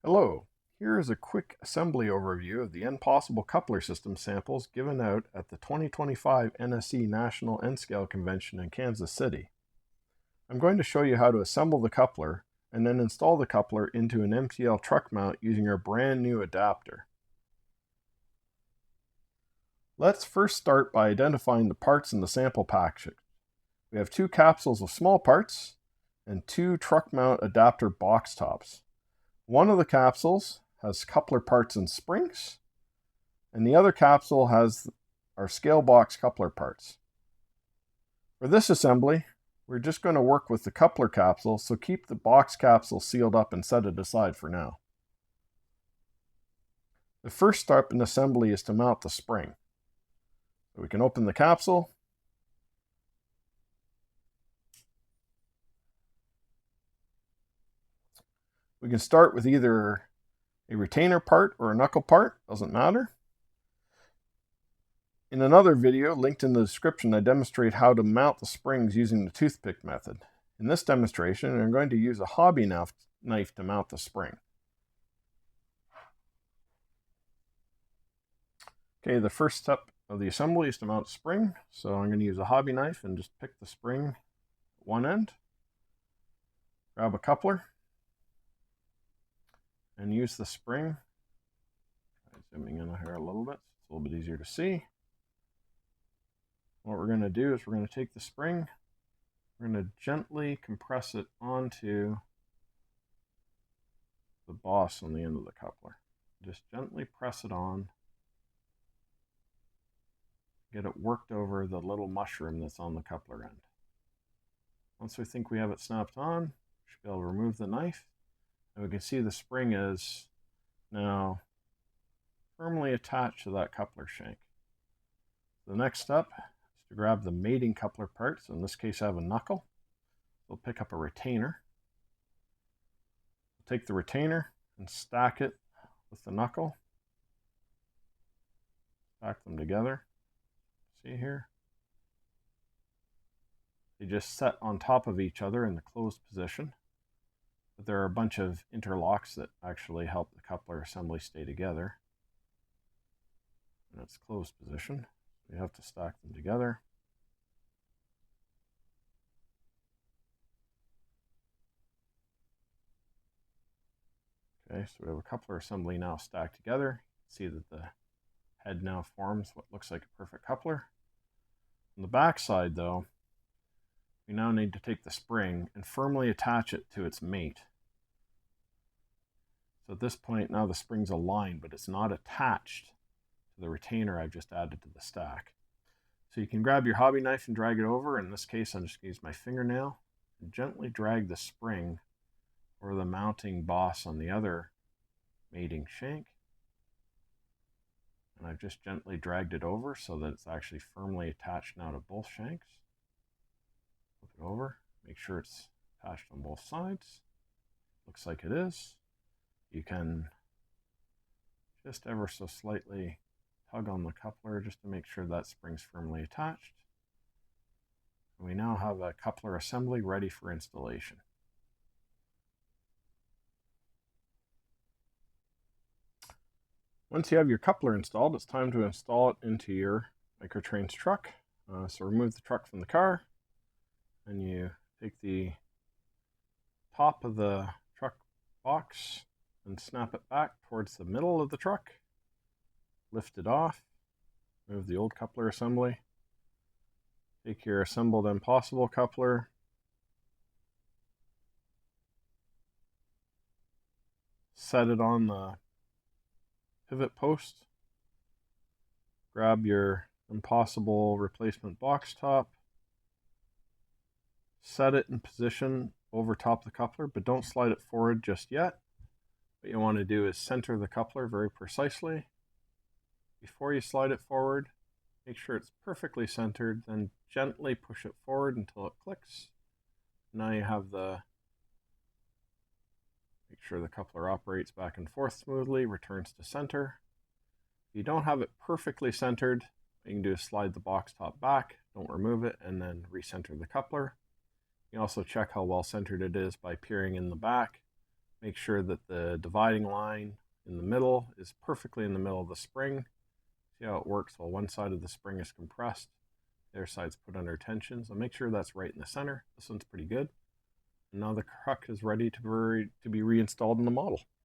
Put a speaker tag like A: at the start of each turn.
A: Hello, here is a quick assembly overview of the N-Possible coupler system samples given out at the 2025 NSE National N-Scale Convention in Kansas City. I'm going to show you how to assemble the coupler and then install the coupler into an MTL truck mount using our brand new adapter. Let's first start by identifying the parts in the sample package. We have 2 capsules of small parts and 2 truck mount adapter box tops. One of the capsules has coupler parts and springs, and the other capsule has our scale box coupler parts. For this assembly, we're just going to work with the coupler capsule, so keep the box capsule sealed up and set it aside for now. The first step in assembly is to mount the spring. So we can open the capsule. We can start with either a retainer part or a knuckle part, doesn't matter. In another video linked in the description, I demonstrate how to mount the springs using the toothpick method. In this demonstration, I'm going to use a hobby knife to mount the spring. Okay, the first step of the assembly is to mount the spring. So I'm going to use a hobby knife and just pick the spring at one end. Grab a coupler and use the spring. Zooming in here a little bit, so it's a little bit easier to see. What we're going to do is we're going to take the spring, we're going to gently compress it onto the boss on the end of the coupler. Just gently press it on. Get it worked over the little mushroom that's on the coupler end. Once we think we have it snapped on, we should be able to remove the knife. And we can see the spring is now firmly attached to that coupler shank. The next step is to grab the mating coupler parts. In this case, I have a knuckle. We'll pick up a retainer. We'll take the retainer and stack it with the knuckle. Stack them together. See here? They just set on top of each other in the closed position. But there are a bunch of interlocks that actually help the coupler assembly stay together. In its closed position, we have to stack them together. Okay, so we have a coupler assembly now stacked together. See that the head now forms what looks like a perfect coupler. On the back side, though, we now need to take the spring and firmly attach it to its mate. So at this point, now the spring's aligned, but it's not attached to the retainer I've just added to the stack. So you can grab your hobby knife and drag it over. In this case, I'm just going to use my fingernail and gently drag the spring or the mounting boss on the other mating shank. And I've just gently dragged it over so that it's actually firmly attached now to both shanks. Flip it over, make sure it's attached on both sides. Looks like it is. You can just ever so slightly tug on the coupler just to make sure that spring's firmly attached. And we now have a coupler assembly ready for installation. Once you have your coupler installed, it's time to install it into your microtrains truck. So remove the truck from the car, and you take the top of the truck box and snap it back towards the middle of the truck. Lift it off, remove the old coupler assembly. Take your assembled N-Possible coupler, set it on the pivot post, grab your N-Possible replacement box top, set it in position over top the coupler, but don't slide it forward just yet. What you want to do is center the coupler very precisely. Before you slide it forward, make sure it's perfectly centered, then gently push it forward until it clicks. Now you have make sure the coupler operates back and forth smoothly, returns to center. If you don't have it perfectly centered, what you can do is slide the box top back, don't remove it, and then recenter the coupler. You can also check how well centered it is by peering in the back Make sure that the dividing line in the middle is perfectly in the middle of the spring. See how it works? While one side of the spring is compressed, the other side's put under tension. So make sure that's right in the center. This one's pretty good. And now the truck is ready to be reinstalled in the model.